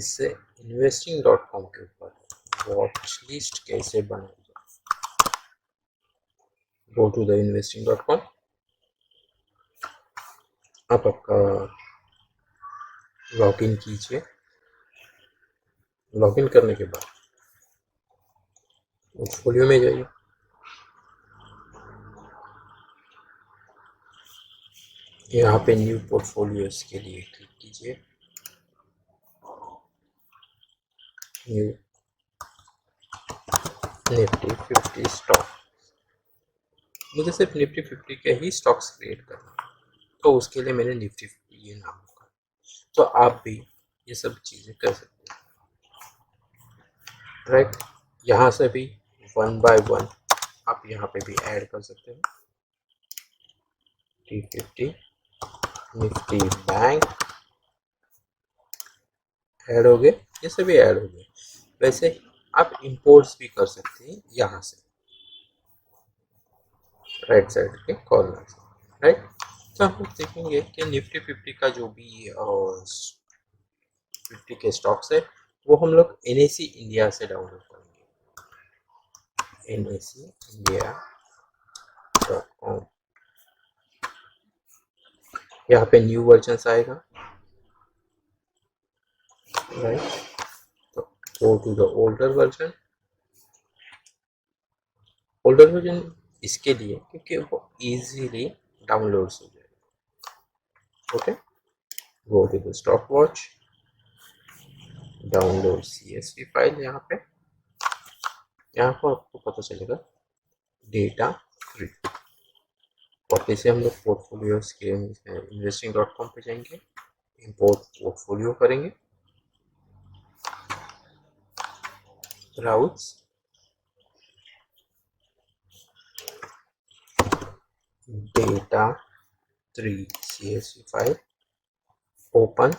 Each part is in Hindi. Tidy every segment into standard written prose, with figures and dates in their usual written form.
इससे investing.com के ऊपर वॉच लिस्ट कैसे बनाएगा। Go to the investing.com। आप आपका लॉगिन कीजिए। लॉगिन करने के बाद पोर्टफोलियो में जाइए। यहाँ पे न्यू पोर्टफोलियोज के लिए क्लिक कीजिए। New Nifty 50 stock. मुझे सिर्फ निफ्टी 50 के ही स्टॉक्स क्रिएट करना है, तो उसके लिए मैंने निफ्टी 50 ये नाम रखा। तो आप भी ये सब चीज़ें कर सकते हैं, राइट। यहाँ से भी 1 बाय 1 आप यहाँ पे भी ऐड कर सकते हैं। T50 निफ्टी बैंक ऐड हो गए, ये सभी ऐड हो गए। वैसे आप इंपोर्ट्स भी कर सकते हैं यहाँ से, राइट साइड के कॉर्नर से, राइट। तो हम लोग देखेंगे कि निफ्टी 50 का जो भी 50 के स्टॉक्स है वो हम लोग NSE इंडिया से डाउनलोड करेंगे। NSEindia.com। यहाँ पे न्यू वर्जन आएगा, राइट। तो go to the older version. Older version इसके लिए क्योंकि वो इजीली डाउनलोड हो जाएगा। Okay, go to the stock watch, download CSV file. यहाँ पे आपको पता चलेगा डेटा फ्री। और इसे हम लोग पोर्टफोलियोज के investing.com पे जाएंगे, इंपोर्ट पोर्टफोलियो करेंगे, browse, data 3 CSV file, open.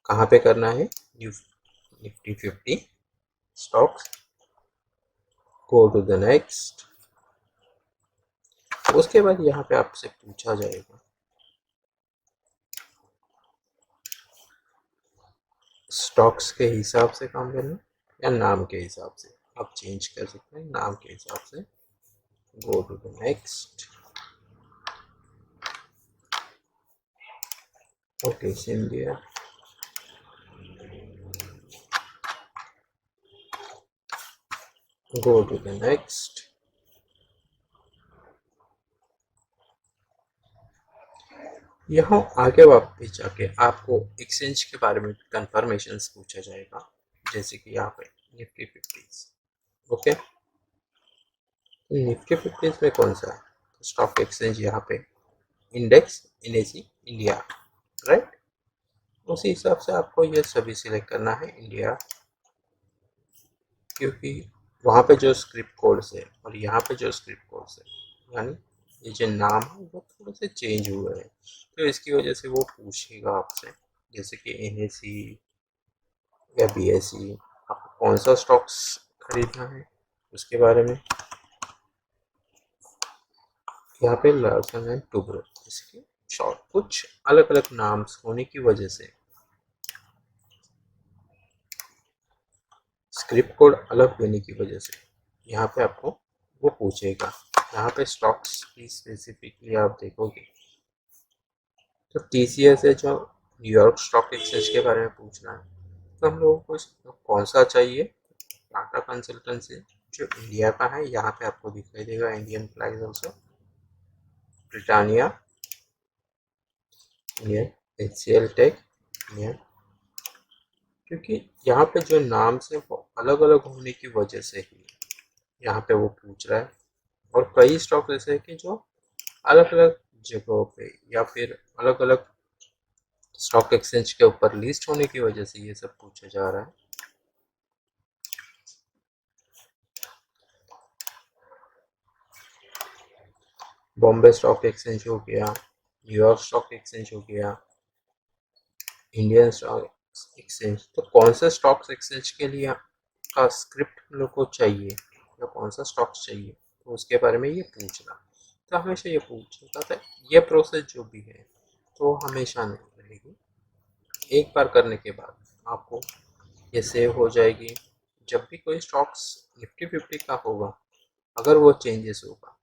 कहाँ पे करना है? Nifty 50 stocks. Go to the next. उसके बाद यहाँ पे आपसे पूछा जाएगा स्टॉक्स के हिसाब से काम करना या नाम के हिसाब से। आप चेंज कर सकते हैं नाम के हिसाब से। Go to the next. Okay, India. Go to the next. यहाँ आगे वापस जाके आपको एक्सचेंज के बारे में कंफर्मेशन पूछा जाएगा, जैसे कि यहाँ पे निफ्टी 50। ओके, निफ्टी 50 में कौन सा स्टॉक एक्सचेंज? यहाँ पे इंडेक्स NSE इंडिया, राइट। उसी हिसाब से आपको ये सभी सिलेक्ट करना है इंडिया, क्योंकि वहाँ पे जो स्क्रिप्ट कोड्स है और यहाँ पे जो स्क्रिप्ट कोड्स है, यानी ये जो नाम है वो थोड़े से चेंज हुए हैं, तो इसकी वजह से वो पूछेगा आपसे, जैसे कि NSE या BSE आपको कौन सा स्टॉक्स खरीदना है उसके बारे में। यहाँ पे लार्सन एंड टुब्रो, इसके शॉर्ट कुछ अलग अलग नाम होने की वजह से स्क्रिप्ट कोड अलग होने की वजह से यहाँ पे आपको वो पूछेगा। यहाँ पे स्टॉक्स भी स्पेसिफिकली आप देखोगे तो TCS है जो न्यूयॉर्क स्टॉक एक्सचेंज के बारे में पूछना है, तो हम लोगों को कौन सा चाहिए? टाटा कंसल्टेंसी जो इंडिया का है, यहाँ पे आपको दिखाई देगा Indian flag also. Britannia, HCL tech, क्योंकि यहाँ पे जो नाम से वो अलग अलग होने की वजह से ही यहाँ पे वो पूछ रहा है। और कई स्टॉक ऐसे हैं कि जो अलग अलग जगहों पे या फिर अलग अलग स्टॉक एक्सचेंज के ऊपर लिस्ट होने की वजह से ये सब पूछा जा रहा है। बॉम्बे स्टॉक एक्सचेंज हो गया, न्यूयॉर्क स्टॉक एक्सचेंज हो गया, इंडियन स्टॉक एक्सचेंज। तो कौन से स्टॉक एक्सचेंज के लिए का स्क्रिप्ट हम लोग को चाहिए या कौन सा स्टॉक चाहिए, तो उसके बारे में ये पूछना। तो हमेशा ये पूछेगा, तो ये प्रोसेस जो भी है तो हमेशा नहीं रहेगी। एक बार करने के बाद आपको ये सेव हो जाएगी। जब भी कोई स्टॉक्स निफ्टी 50 का होगा, अगर वो चेंजेस होगा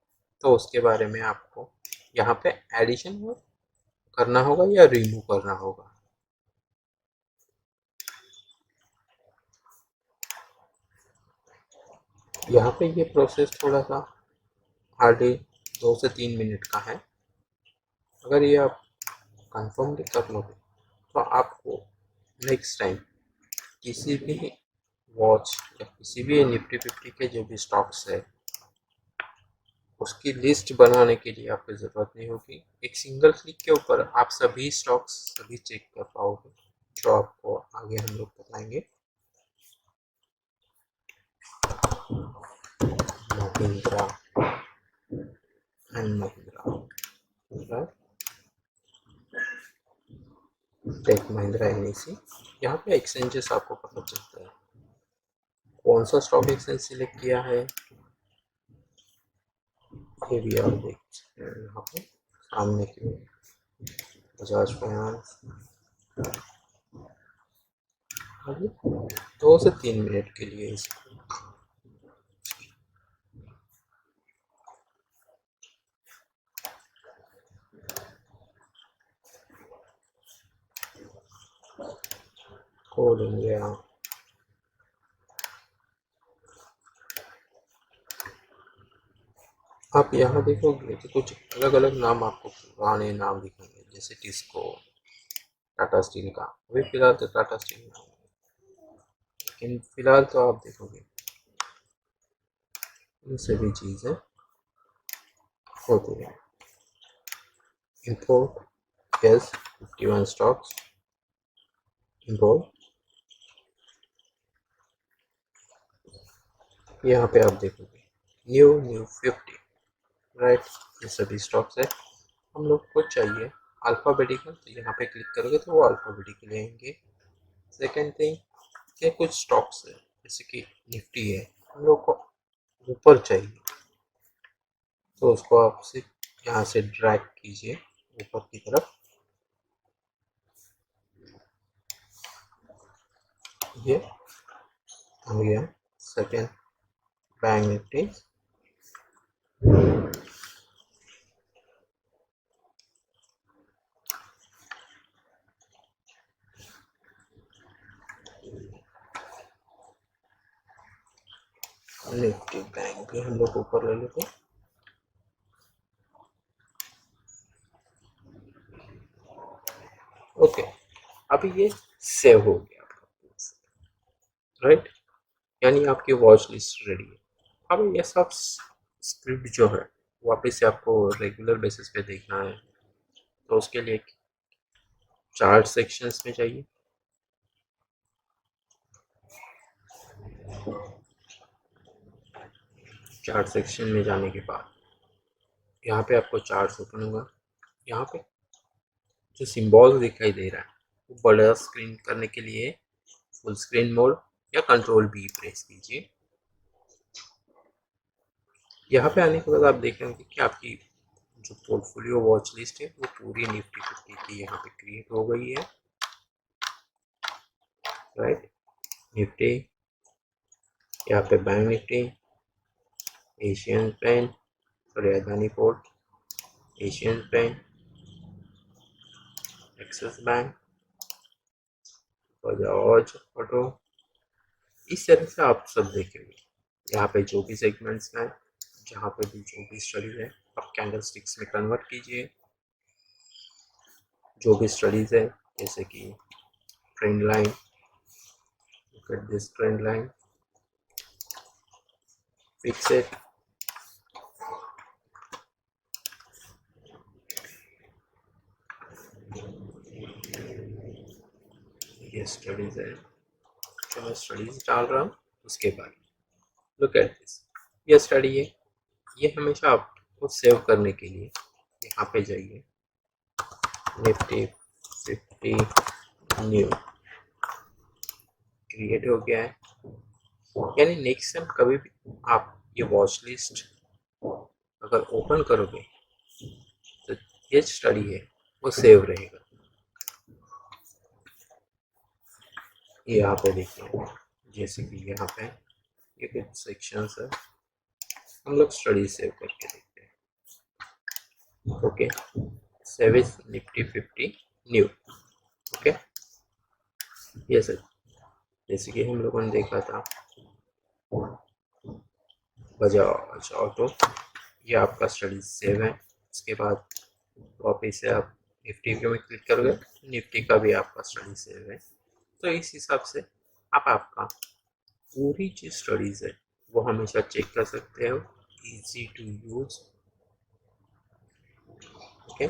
तो उसके बारे में आपको यहाँ पे एडिशन करना होगा या रिमूव करना होगा। यहाँ पे ये प्रोसेस थोड़ा सा हार्डली 2 से 3 मिनट का है। अगर ये आप कंफर्मली कर लोगे तो आपको नेक्स्ट टाइम किसी भी वॉच या किसी भी निफ्टी 50 के जो भी स्टॉक्स है उसकी लिस्ट बनाने के लिए आपको ज़रूरत नहीं होगी। एक सिंगल क्लिक के ऊपर आप सभी स्टॉक्स सभी चेक कर पाओगे, जो आपको आगे हम लोग बताएंगे। Mahindra and Mahindra, Tech Mahindra NEC, यहाँ पे एक्सचेंजेस आपको पता चलता है कौन सा स्टॉक एक्सचेंज सिलेक्ट किया है। ये भी आप देख सकते हैं यहाँ पे सामने की बजाज फाइनेंस। 2 से 3 मिनट के लिए इसको कोड इंडिया, आप यहाँ देखोगे तो कुछ अलग अलग नाम आपको पुराने नाम दिखेंगे, जैसे टिस्को, टाटा स्टील का। अभी फिलहाल तो टाटा स्टील नाम है, लेकिन फिलहाल तो आप देखोगे इन सभी चीज़ें होती हैं। इम्पोर्ट यस 51 स्टॉक्स इम्पोर्ट, यहाँ पे आप देखोगे न्यू 50, राइट। ये सभी स्टॉक्स है। हम लोग को चाहिए अल्फ़ाबेटिकल, तो यहाँ पे क्लिक करोगे तो वो अल्फ़ाबेटिकल आएंगे। सेकेंड थिंग, ये कुछ स्टॉक्स है जैसे कि निफ्टी है, हम लोग को ऊपर चाहिए तो उसको आप सिर्फ यहाँ से ड्रैग कीजिए ऊपर की तरफ। ये हो गया second bank Nifty. Nifty bank भी हम लोग ऊपर ले लेते हैं। ओके, अभी ये सेव हो गया आपका, राइट, यानी आपकी वॉच लिस्ट रेडी है। अब ये सब स्क्रिप्ट जो है वापस से आपको रेगुलर बेसिस पे देखना है, तो उसके लिए चार्ट सेक्शंस में जाइए। चार्ट सेक्शन में जाने के बाद यहाँ पे आपको चार्ट ओपन होगा। यहाँ पे जो सिंबल दिखाई दे रहा है वो बड़ा स्क्रीन करने के लिए फुल स्क्रीन मोड या कंट्रोल बी प्रेस कीजिए। यहाँ पे आने के बाद आप देख रहे होंगे कि आपकी जो पोर्टफोलियो वॉच लिस्ट है वो पूरी निफ्टी 50 की यहाँ पे क्रिएट हो गई है, राइट। निफ्टी, यहाँ पे bank Nifty, Asian paint, sorry Adani port, Asian paint, Axis bank, Bajaj auto, इस तरह से आप सब देखेंगे। यहाँ पे जो भी सेगमेंट्स हैं, जहाँ पे भी जो भी स्टडीज है, आप कैंडल स्टिक्स में कन्वर्ट कीजिए। जो भी स्टडीज है जैसे कि trend line, look at this trend line, fix it, ये स्टडीज है जो मैं स्टडीज डाल रहा हूँ। उसके बाद लुक एट दिस, ये स्टडी है। ये हमेशा आपको सेव करने के लिए यहाँ पे जाइए, निफ्टी 50 न्यू क्रिएट हो गया है। यानी नेक्स्ट टाइम कभी भी आप ये वॉच लिस्ट अगर ओपन करोगे तो ये स्टडी है वो सेव रहेगा। यहाँ पे देखिए, जैसे कि यहाँ पे ये कुछ सेक्शंस है, हम लोग स्टडी सेव करके देखते हैं। Okay, save is Nifty 50 new. Okay, ये सर जैसे कि हम लोगों ने देखा था बजाज ऑटो, ये आपका स्टडी सेव है। इसके बाद वापिस से आप निफ्टी में क्लिक करोगे, निफ्टी का भी आपका स्टडी सेव है। तो इस हिसाब से आप आपका पूरी जो स्टडीज़ है वो हमेशा चेक कर सकते हो, इजी टू यूज। ओके,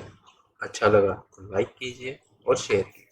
अच्छा लगा तो लाइक कीजिए और शेयर कीजिए।